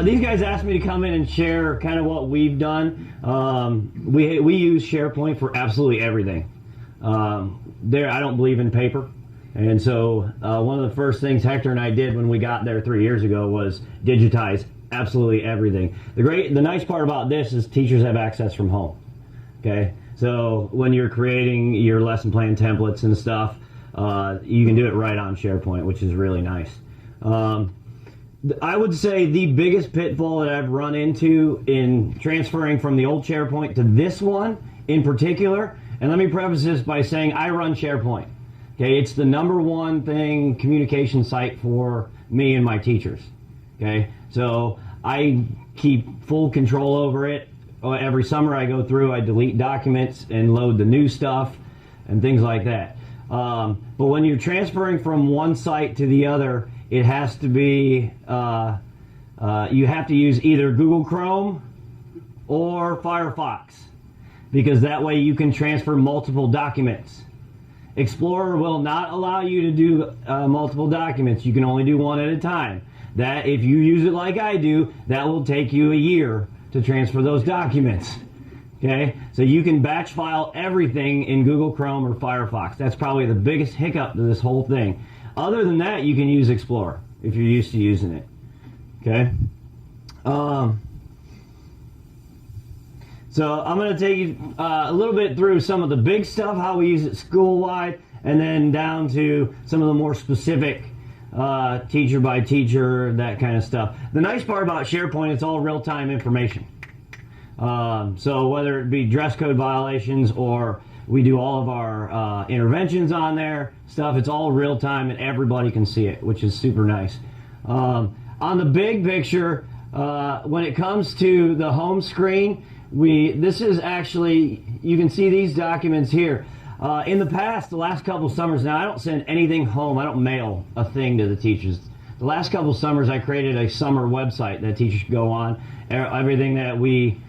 These guys asked me to come in and share kind of what we've done. We use SharePoint for absolutely everything. I don't believe in paper. And so one of the first things Hector and I did when we got there 3 years ago was digitize absolutely everything. The nice part about this is teachers have access from home. Okay, so when you're creating your lesson plan templates and stuff, you can do it right on SharePoint, which is really nice. I would say the biggest pitfall that I've run into in transferring from the old SharePoint to this one in particular, and let me preface this by saying I run SharePoint. Okay, it's the #1 thing, communication site for me and my teachers. Okay, so I keep full control over it. Every summer I go through, I delete documents and load the new stuff and things like that. But when you're transferring from one site to the other, it has to be, you have to use either Google Chrome or Firefox, because that way you can transfer multiple documents. Explorer will not allow you to do multiple documents. You can only do one at a time. That, if you use it like I do, that will take you a year to transfer those documents. Okay, so you can batch file everything in Google Chrome or Firefox. That's probably the biggest hiccup to this whole thing. Other than that, you can use Explorer if you're used to using it. Okay. So I'm going to take you a little bit through some of the big stuff, how we use it school-wide, and then down to some of the more specific teacher by teacher, that kind of stuff. The nice part about SharePoint, it's all real-time information. So whether it be dress code violations or we do all of our interventions on there, stuff, it's all real-time and everybody can see it, which is super nice. On the big picture, when it comes to the home screen, this is actually, you can see these documents here. In the past, the last couple summers, now I don't send anything home, I don't mail a thing to the teachers. The last couple summers I created a summer website that teachers could go on. Everything that we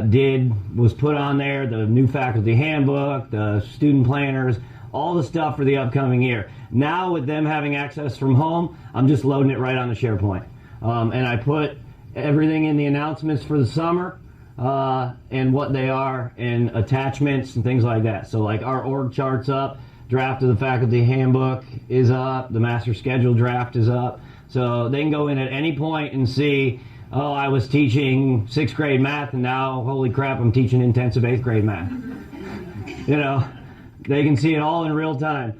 did was put on there, the new faculty handbook, the student planners, all the stuff for the upcoming year. Now with them having access from home, I'm just loading it right on the SharePoint. And I put everything in the announcements for the summer, and what they are, and attachments and things like that. So like our org chart's up, draft of the faculty handbook is up, the master schedule draft is up. So they can go in at any point and see, oh, I was teaching 6th grade math and now, holy crap, I'm teaching intensive 8th grade math. You know, they can see it all in real time.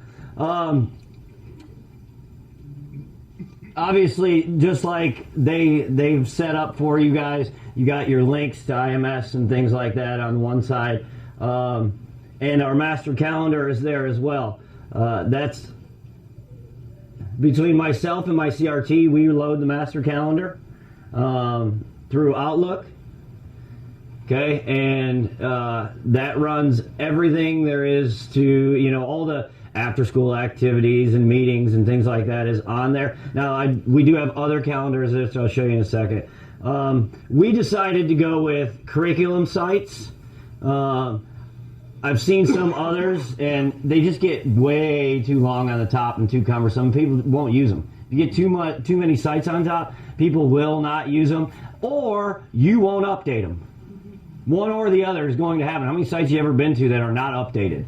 Obviously, just like they've set up for you guys, you got your links to IMS and things like that on one side, and our master calendar is there as well. That's between myself and my CRT. We load the master calendar through Outlook. Okay, and that runs everything there is to, you know, all the after-school activities and meetings and things like that is on there. Now, we do have other calendars, which I'll show you in a second. We decided to go with curriculum sites. I've seen some others, and they just get way too long on the top and too cumbersome. People won't use them. If you get too many sites on top, people will not use them, or you won't update them. One or the other is going to happen. How many sites have you ever been to that are not updated,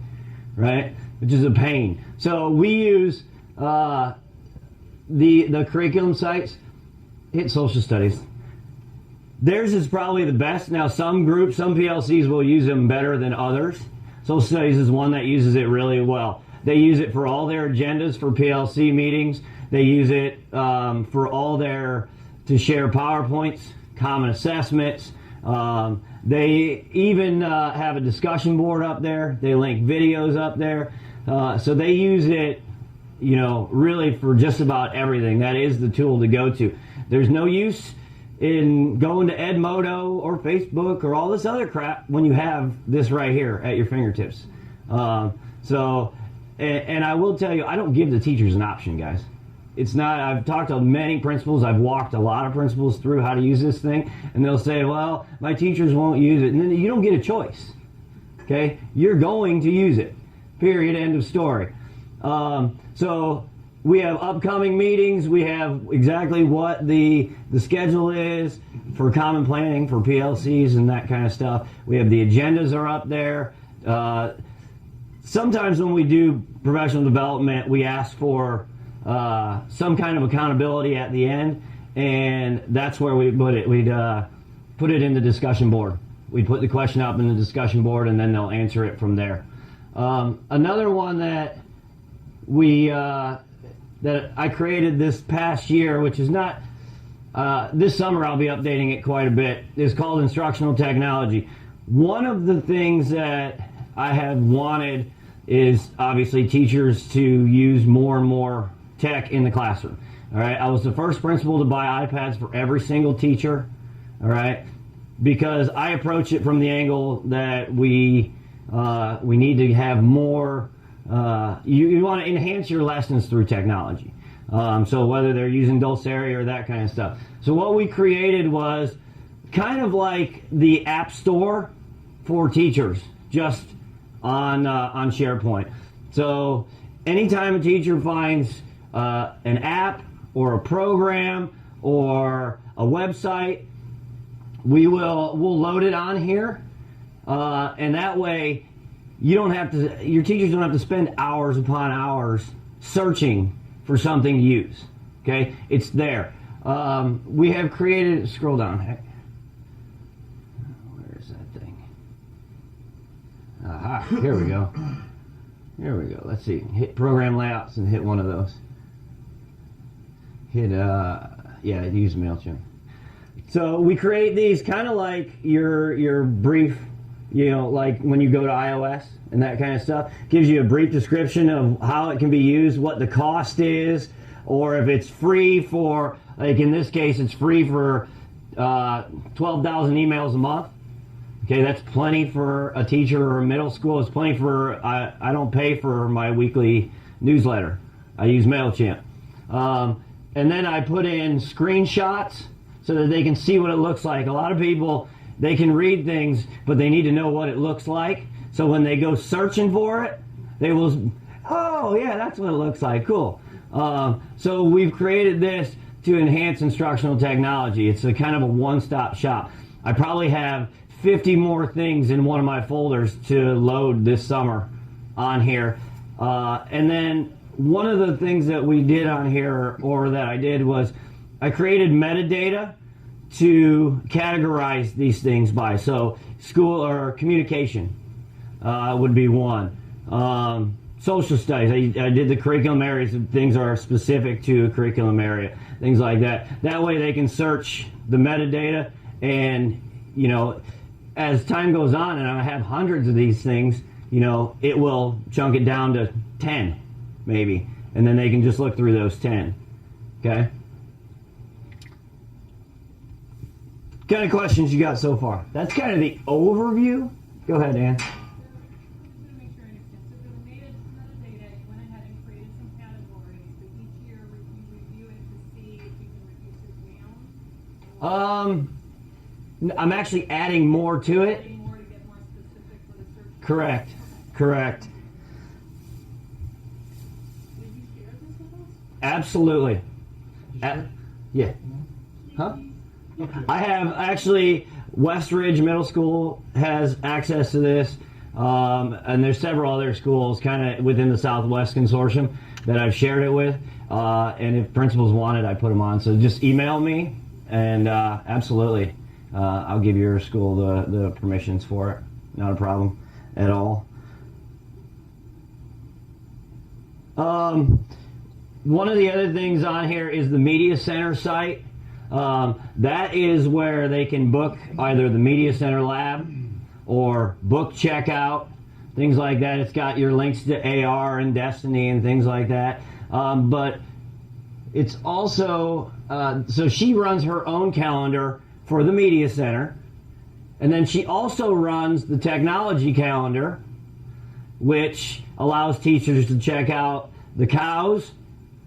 right? Which is a pain. So we use the curriculum sites. Hit social studies. Theirs is probably the best. Now some groups, some PLCs will use them better than others. Social studies is one that uses it really well. They use it for all their agendas for PLC meetings. They use it for all to share PowerPoints, common assessments. They even have a discussion board up there. They link videos up there. So they use it, you know, really for just about everything. That is the tool to go to. There's no use in going to Edmodo or Facebook or all this other crap when you have this right here at your fingertips. And I will tell you, I don't give the teachers an option, guys. It's not, I've talked to many principals, I've walked a lot of principals through how to use this thing, and they'll say, well, my teachers won't use it. And then you don't get a choice. Okay? You're going to use it. Period. End of story. So we have upcoming meetings. We have exactly what the schedule is for common planning for PLCs and that kind of stuff. We have the agendas are up there. Sometimes when we do professional development, we ask for some kind of accountability at the end, and that's where we put it. We'd put it in the discussion board. We'd put the question up in the discussion board, and then they'll answer it from there. Another one that that I created this past year, which is not this summer, I'll be updating it quite a bit, is called instructional technology. One of the things that I have wanted is obviously teachers to use more and more tech in the classroom. All right, I was the first principal to buy iPads for every single teacher. All right, because I approach it from the angle that we need to have more. You want to enhance your lessons through technology. So whether they're using Dulceria or that kind of stuff. So what we created was kind of like the App Store for teachers, just on SharePoint. So anytime a teacher finds an app or a program or a website, we'll load it on here, and that way your teachers don't have to spend hours upon hours searching for something to use. Okay, it's there. We have created. Scroll down. Where is that thing? Aha! Here we go. Here we go. Let's see. Hit program layouts and hit one of those. Hit use MailChimp. So we create these kind of like your brief, like when you go to iOS and that kind of stuff. Gives you a brief description of how it can be used, what the cost is, or if it's free for, like in this case, it's free for 12,000 emails a month. Okay, that's plenty for a teacher or a middle school. It's plenty for, I don't pay for my weekly newsletter. I use MailChimp. And then I put in screenshots so that they can see what it looks like. A lot of people, they can read things, but they need to know what it looks like. So when they go searching for it, they will, oh yeah, that's what it looks like, cool. So we've created this to enhance instructional technology. It's a kind of a one-stop shop. I probably have 50 more things in one of my folders to load this summer on here. And then one of the things that we did on here, or that I did, was I created metadata to categorize these things by. So school or communication would be one. Social studies, I did the curriculum areas. Things are specific to a curriculum area, things like that. That way they can search the metadata, and as time goes on, and I have hundreds of these things, it will chunk it down to 10 maybe, and then they can just look through those 10. Okay? What kind of questions you got so far? That's kind of the overview. Go ahead, Ann. I'm actually adding more to it. Adding more to get more specific for the search. Correct. Did you share this with us? Absolutely. Yeah. Huh? I have actually, Westridge Middle School has access to this, and there's several other schools kind of within the Southwest Consortium that I've shared it with, and if principals want it, I put them on. So just email me, and absolutely, I'll give your school the permissions for it. Not a problem at all. One of the other things on here is the Media Center site. That is where they can book either the Media Center lab or book checkout, things like that. It's got your links to AR and Destiny and things like that. But it's also, so she runs her own calendar for the Media Center. And then she also runs the technology calendar, which allows teachers to check out the cows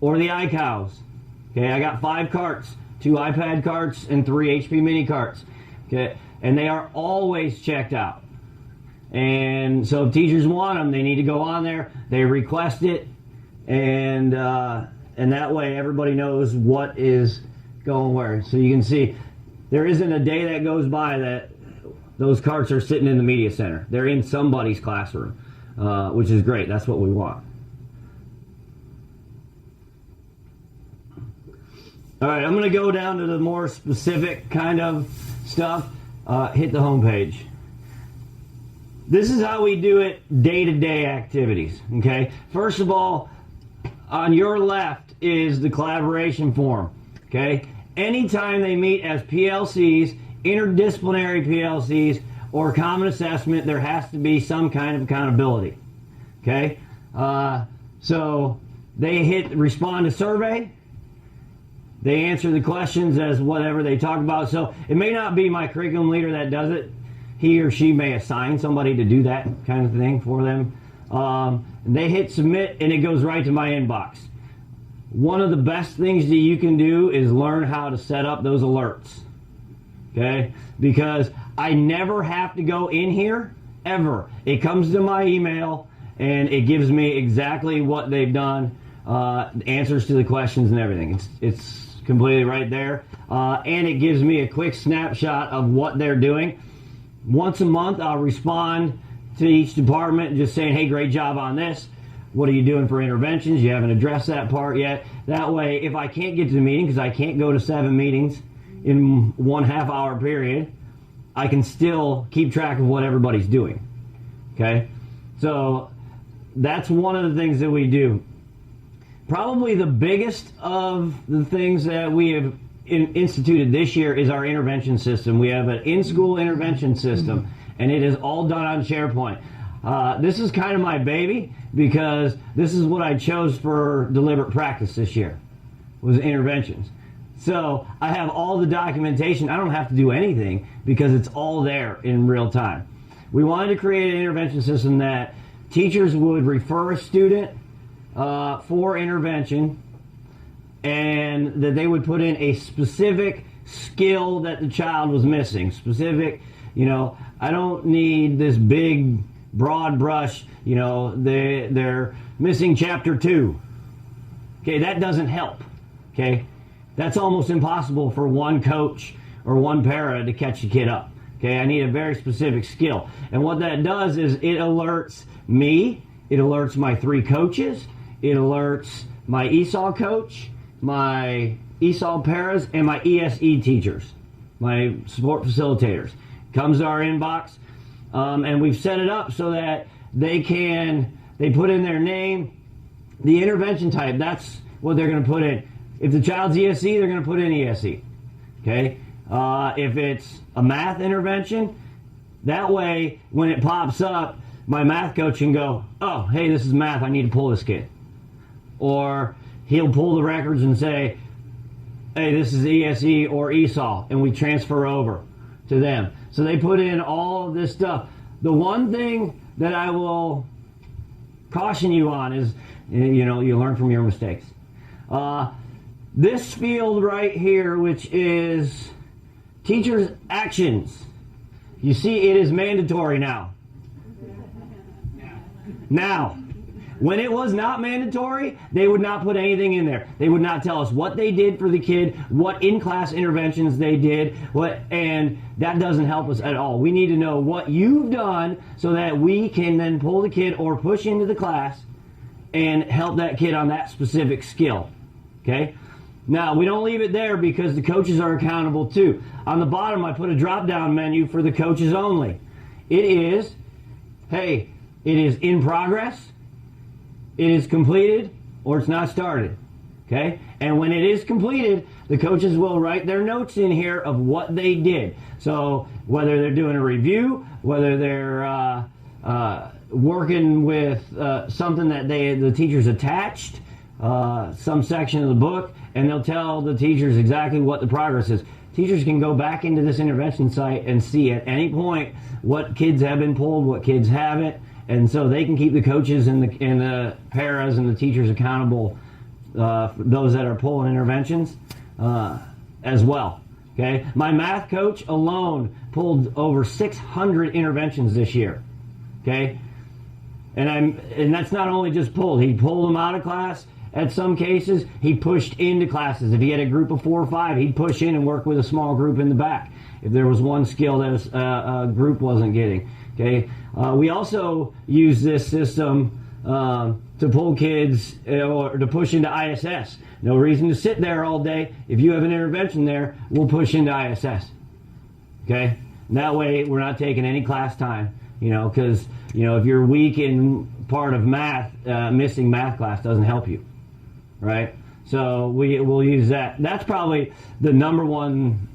or the iCows. Okay, I got 5 carts, 2 iPad carts and 3 HP mini carts. Okay, and they are always checked out. And so if teachers want them, they need to go on there, they request it, and and that way everybody knows what is going where. So you can see there isn't a day that goes by that those carts are sitting in the media center. They're in somebody's classroom, which is great. That's what we want. All right, I'm going to go down to the more specific kind of stuff. Hit the home page. This is how we do it day-to-day activities, okay? First of all, on your left is the collaboration form, okay? Anytime they meet as PLCs, interdisciplinary PLCs, or common assessment, there has to be some kind of accountability, okay? So they hit respond to survey. They answer the questions as whatever they talk about. So it may not be my curriculum leader that does it. He or she may assign somebody to do that kind of thing for them. They hit submit and it goes right to my inbox. One of the best things that you can do is learn how to set up those alerts. Okay? Because I never have to go in here, ever. It comes to my email and it gives me exactly what they've done, answers to the questions and everything. It's completely right there. And it gives me a quick snapshot of what they're doing. Once a month, I'll respond to each department just saying, hey, great job on this. What are you doing for interventions? You haven't addressed that part yet. That way, if I can't get to the meeting, because I can't go to 7 meetings in 1.5 hour period, I can still keep track of what everybody's doing. Okay? So that's one of the things that we do. Probably the biggest of the things that we have instituted this year is our intervention system. We have an in-school intervention system, and it is all done on SharePoint. This is kind of my baby because this is what I chose for deliberate practice this year, was interventions. So I have all the documentation. I don't have to do anything because it's all there in real time. We wanted to create an intervention system that teachers would refer a student for intervention, and that they would put in a specific skill that the child was missing. Specific, I don't need this big, broad brush, they're missing chapter 2. Okay, that doesn't help. Okay, that's almost impossible for one coach or one para to catch the kid up. Okay, I need a very specific skill. And what that does is it alerts me, it alerts my 3 coaches, it alerts my ESOL coach, my ESOL paras, and my ESE teachers, my support facilitators. Comes to our inbox, and we've set it up so that they put in their name, the intervention type, that's what they're going to put in. If the child's ESE, they're going to put in ESE. Okay? If it's a math intervention, that way, when it pops up, my math coach can go, oh, hey, this is math, I need to pull this kid. Or he'll pull the records and say, hey, this is ESE or ESOL, and we transfer over to them. So they put in all of this stuff. The one thing that I will caution you on is, you learn from your mistakes. This field right here, which is teachers' actions, you see it is mandatory now. Now, when it was not mandatory, they would not put anything in there. They would not tell us what they did for the kid, what in-class interventions they did, and that doesn't help us at all. We need to know what you've done so that we can then pull the kid or push into the class and help that kid on that specific skill. Okay? Now, we don't leave it there because the coaches are accountable too. On the bottom, I put a drop-down menu for the coaches only. It is in progress, it is completed, or it's not started. Okay? And when it is completed, the coaches will write their notes in here of what they did. So whether they're doing a review, whether they're working with something that the teachers attached, some section of the book, and they'll tell the teachers exactly what the progress is. Teachers can go back into this intervention site and see at any point what kids have been pulled, what kids haven't, and so they can keep the coaches and the paras and the teachers accountable, those that are pulling interventions as well. Okay, my math coach alone pulled over 600 interventions this year. Okay, and that's not only just pulled; he pulled them out of class at some cases, he pushed into classes. If he had a group of 4 or 5, he'd push in and work with a small group in the back. If there was one skill that a group wasn't getting. Okay. We also use this system to pull kids or to push into ISS. No reason to sit there all day. If you have an intervention there, we'll push into ISS. Okay? And that way we're not taking any class time, because, if you're weak in part of math, missing math class doesn't help you, right? So we'll use that. That's probably the number one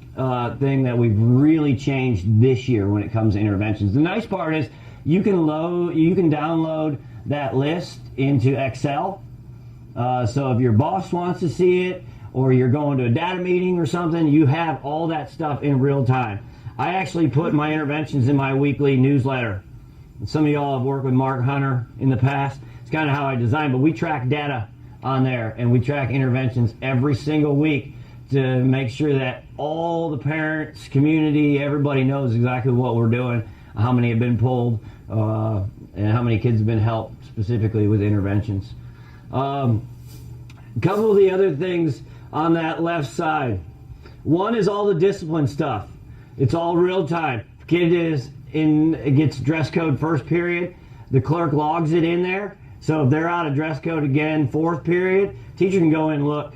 thing that we've really changed this year when it comes to interventions. The nice part is you can download that list into Excel. So if your boss wants to see it, or you're going to a data meeting or something, you have all that stuff in real time. I actually put my interventions in my weekly newsletter. Some of y'all have worked with Mark Hunter in the past. It's kind of how I designed, but we track data on there, and we track interventions every single week to make sure that all the parents, community, everybody knows exactly what we're doing, how many have been pulled, and how many kids have been helped specifically with interventions. A couple of the other things on that left side. One is all the discipline stuff. It's all real time. Kid gets dress code first period, the clerk logs it in there. So if they're out of dress code again, fourth period, teacher can go in and look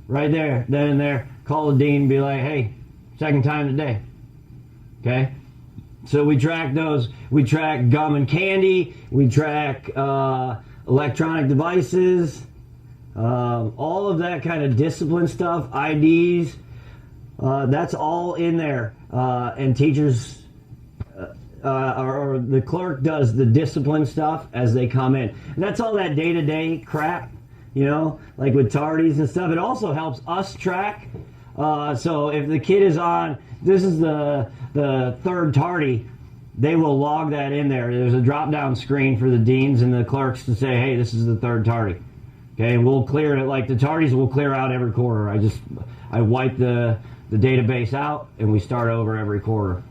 right there, then and there, call the dean and be like, hey, second time today. Okay? So we track those. We track gum and candy. We track electronic devices, all of that kind of discipline stuff, IDs. That's all in there. And teachers, or the clerk does the discipline stuff as they come in. And that's all that day-to-day crap, like with tardies and stuff. It also helps us track. So if the kid is on, this is the third tardy, they will log that in there. There's a drop-down screen for the deans and the clerks to say, hey, this is the third tardy. Okay, we'll clear it, like the tardies will clear out every quarter. I wipe the database out and we start over every quarter.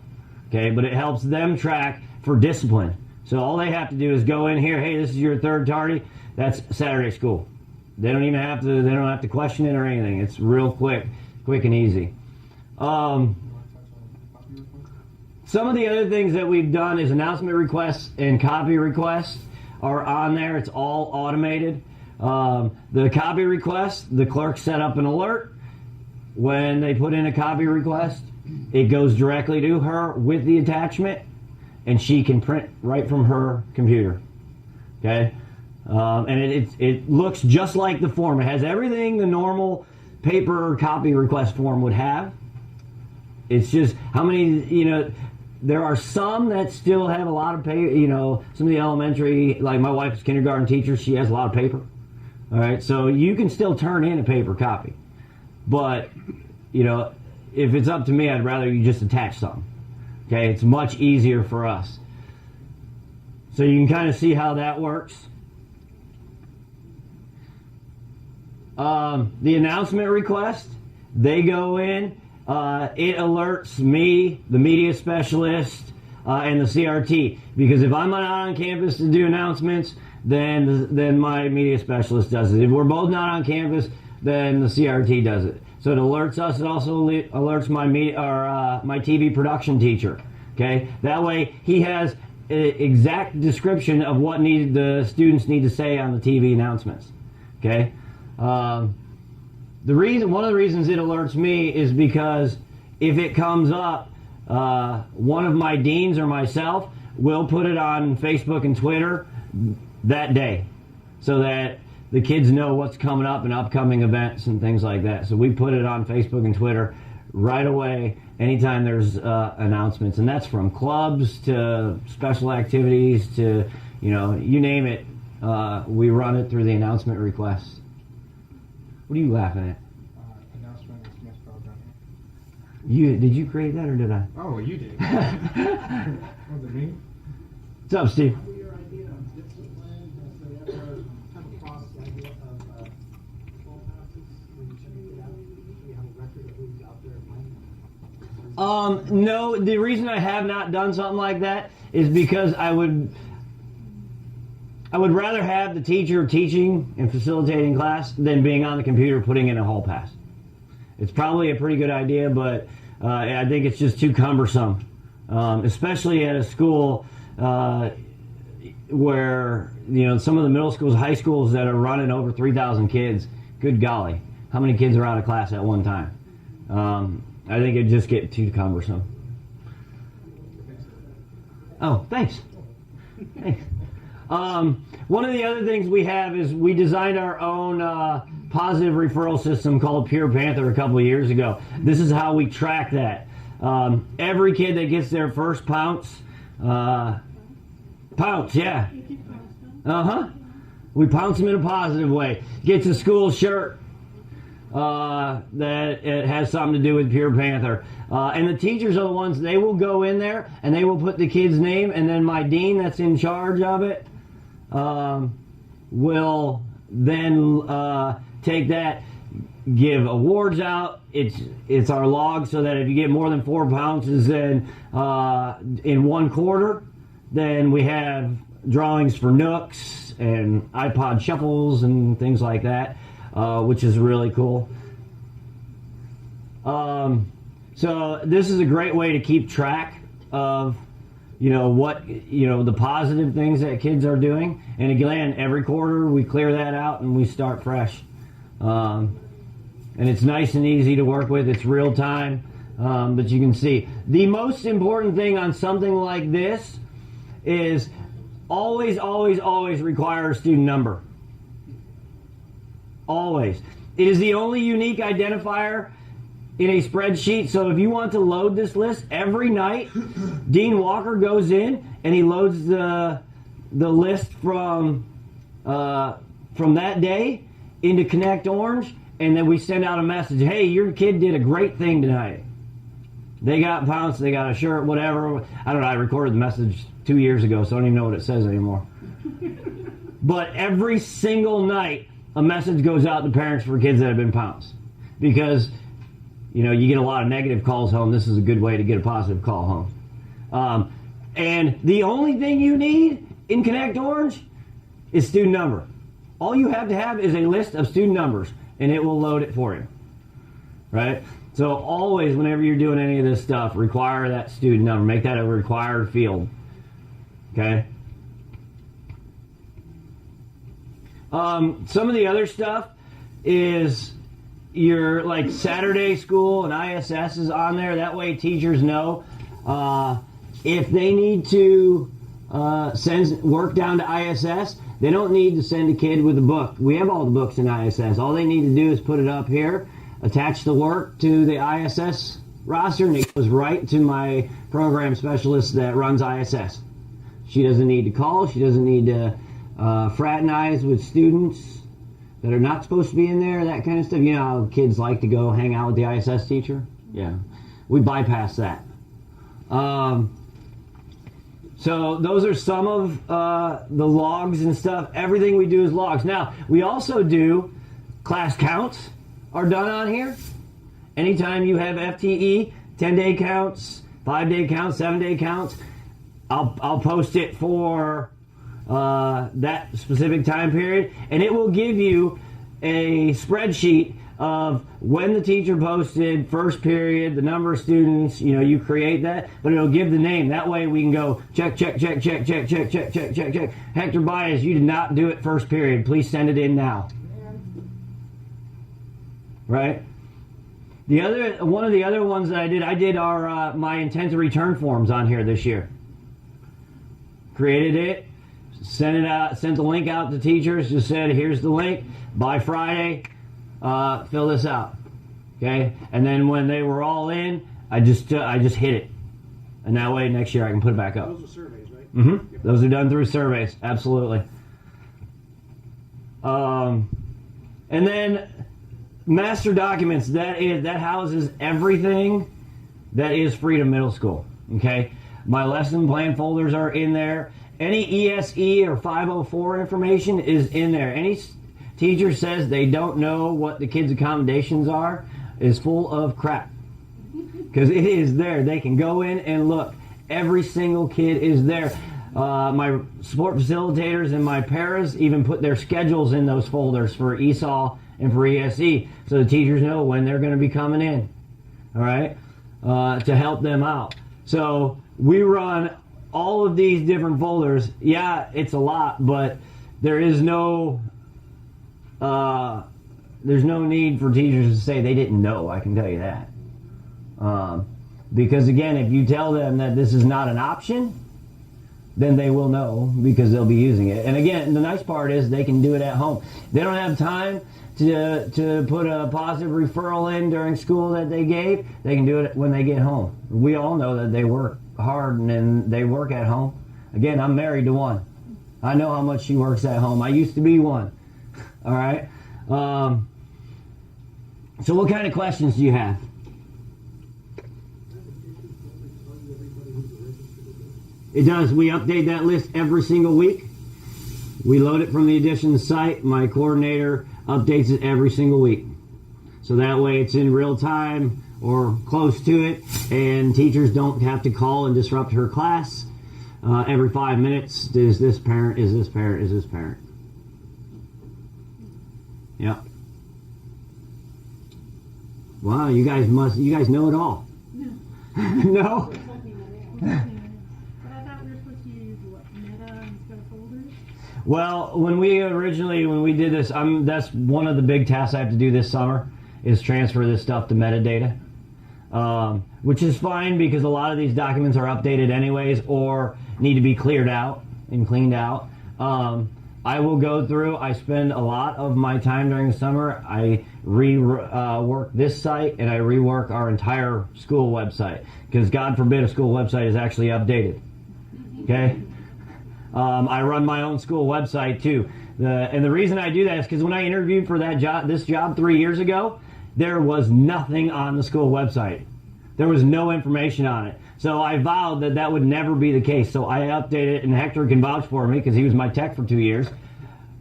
Okay, but it helps them track for discipline. So all they have to do is go in here, hey, this is your third tardy, that's Saturday school. They don't have to question it or anything. It's real quick and easy. Some of the other things that we've done is announcement requests and copy requests are on there. It's all automated. The copy request, the clerk set up an alert. When they put in a copy request, it goes directly to her with the attachment, and she can print right from her computer. Okay? And it looks just like the form. It has everything the normal paper copy request form would have. It's just how many, there are some that still have a lot of paper, some of the elementary, like my wife's kindergarten teacher, she has a lot of paper. All right, so you can still turn in a paper copy. But, if it's up to me, I'd rather you just attach something. Okay, it's much easier for us. So you can kind of see how that works. The announcement request, they go in, it alerts me, the media specialist, and the CRT. Because if I'm not on campus to do announcements, then my media specialist does it. If we're both not on campus, then the CRT does it. So it alerts us. It also alerts my my TV production teacher. Okay, that way he has an exact description of what the students need to say on the TV announcements. Okay, one of the reasons it alerts me is because if it comes up, one of my deans or myself will put it on Facebook and Twitter that day, so that the kids know what's coming up and upcoming events and things like that. So we put it on Facebook and Twitter right away anytime there's announcements. And that's from clubs to special activities to, you name it. We run it through the announcement requests. What are you laughing at? Announcement is misspelled down Did you create that or did I? here. Oh, you did. Was it me? What's up, Steve? Your idea of discipline, so you ever come across the idea of patrol passes when you check it out? Do you have a record of who's out there playing? No, the reason I have not done something like that is because I would I would rather have the teacher teaching and facilitating class than being on the computer putting in a hall pass. It's probably a pretty good idea, but I think it's just too cumbersome, especially at a school where, you know, some of the middle schools, high schools that are running over 3,000 kids. Good golly, how many kids are out of class at one time? I think it'd just get too cumbersome. Oh, thanks. Thanks. One of the other things we have is we designed our own positive referral system called Pure Panther a couple of years ago. This is how we track that. Every kid that gets their first pounce, yeah. We pounce them in a positive way. Gets a school shirt that it has something to do with Pure Panther. And the teachers are the ones, they will go in there and they will put the kid's name, and then my dean that's in charge of it will then take that, give awards out. It's our log, so that if you get more than 4 pounces in one quarter, then we have drawings for Nooks and iPod shuffles and things like that, which is really cool. So this is a great way to keep track of, you know, what, you know, the positive things that kids are doing. And again, every quarter we clear that out and we start fresh. And it's nice and easy to work with. It's real time, but you can see. The most important thing on something like this is always, always, always require a student number. Always. It is the only unique identifier in a spreadsheet. So if you want to load this list every night, Dean Walker goes in and he loads the list from that day into Connect Orange, and then we send out a message. Hey, your kid did a great thing tonight. They got pounced, they got a shirt, whatever. I don't know, I recorded the message 2 years ago, so I don't even know what it says anymore. But every single night, a message goes out to parents for kids that have been pounced. Because, you know, you get a lot of negative calls home. This is a good way to get a positive call home. And the only thing you need in Connect Orange is student number. All you have to have is a list of student numbers, and it will load it for you. Right? So always, whenever you're doing any of this stuff, require that student number. Make that a required field. Okay? Some of the other stuff is your, like, Saturday school and ISS is on there. That way teachers know if they need to send work down to ISS, they don't need to send a kid with a book. We have all the books in ISS. All they need to do is put it up here, attach the work to the ISS roster, and it goes right to my program specialist that runs ISS. She doesn't need to call. She doesn't need to fraternize with students that are not supposed to be in there, that kind of stuff. You know how kids like to go hang out with the ISS teacher? Yeah. We bypass that. So those are some of the logs and stuff. Everything we do is logs. Now, we also do class counts are done on here. Anytime you have FTE, 10-day counts, 5-day counts, 7-day counts, I'll post it for that specific time period, and it will give you a spreadsheet of when the teacher posted, first period, the number of students. You know, you create that, but it'll give the name. That way we can go check. Hector Bias, you did not do it first period. Please send it in now. Right? One of the other ones that I did our my intent to return forms on here this year. Created it, sent it out, sent the link out to teachers. Just said, here's the link. By Friday, fill this out. Okay, and then when they were all in, I just hit it, and that way next year I can put it back up. Those are surveys, right? Mm-hmm. Yep. Those are done through surveys, absolutely. And then master documents. That houses everything that is Freedom Middle School. Okay, my lesson plan folders are in there. Any ESE or 504 information is in there. Any teacher says they don't know what the kids' accommodations are is full of crap. Because it is there. They can go in and look. Every single kid is there. My sport facilitators and my paras even put their schedules in those folders for ESOL and for ESE, so the teachers know when they're going to be coming in. All right, to help them out. So we run all of these different folders. Yeah, it's a lot, but there is no there's no need for teachers to say they didn't know. I can tell you that. Because again, if you tell them that this is not an option, then they will know because they'll be using it. And again, the nice part is they can do it at home. They don't have time to put a positive referral in during school that they gave. They can do it when they get home. We all know that they work hard and they work at home. Again, I'm married to one. I know how much she works at home. I used to be one. All right. So what kind of questions do you have? It does. We update that list every single week. We load it from the additions site. My coordinator updates it every single week. So that way it's in real time or close to it, and teachers don't have to call and disrupt her class every 5 minutes. Is this parent? Is this parent? Is this parent? Yeah. Wow, you guys know it all. No? But I thought we were supposed to use what, meta instead of folders? Well, when we did this, that's one of the big tasks I have to do this summer is transfer this stuff to metadata, which is fine because a lot of these documents are updated anyways or need to be cleared out and cleaned out. I will go through. I spend a lot of my time during the summer. I rework this site and I rework our entire school website because God forbid a school website is actually updated. Okay. I run my own school website too. And the reason I do that is because when I interviewed for this job 3 years ago, there was nothing on the school website. There was no information on it. So I vowed that would never be the case. So I updated it, and Hector can vouch for me because he was my tech for 2 years.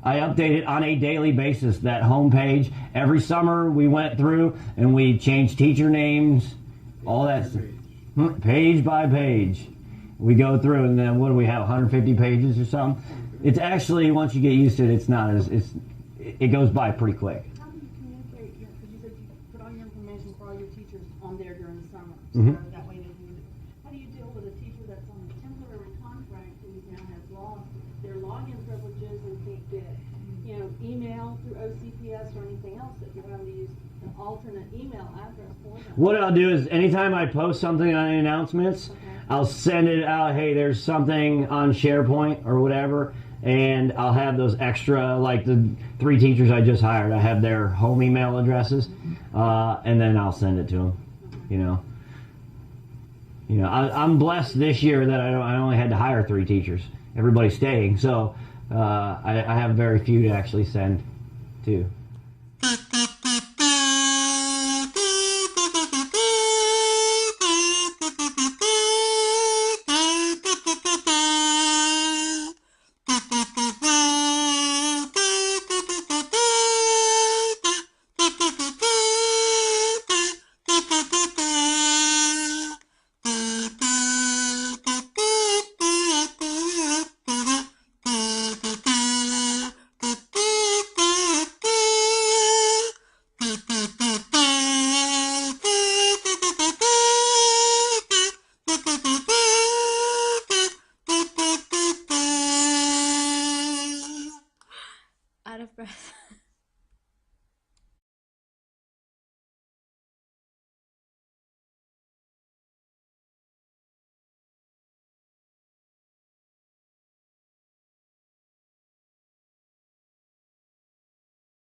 I update it on a daily basis, that homepage. Every summer we went through and we changed teacher names, all that stuff. Page by page. We go through, and then what do we have, 150 pages or something? It's actually, once you get used to it, it's not as, it goes by pretty quick. How do you communicate, because you said you put all your information for all your teachers on there during the summer, Mhm. so that way they can, how do you deal with a teacher that's on a temporary contract who now has lost their login privileges and can't get, email through OCPS or anything else, that you're having to use an alternate email address for them? What I'll do is anytime I post something on the announcements, I'll send it out, hey, there's something on SharePoint or whatever, and I'll have those extra, like the 3 teachers I just hired, I have their home email addresses, and then I'll send it to them, I'm blessed this year that I only had to hire 3 teachers. Everybody's staying, so I have very few to actually send to. Out of breath.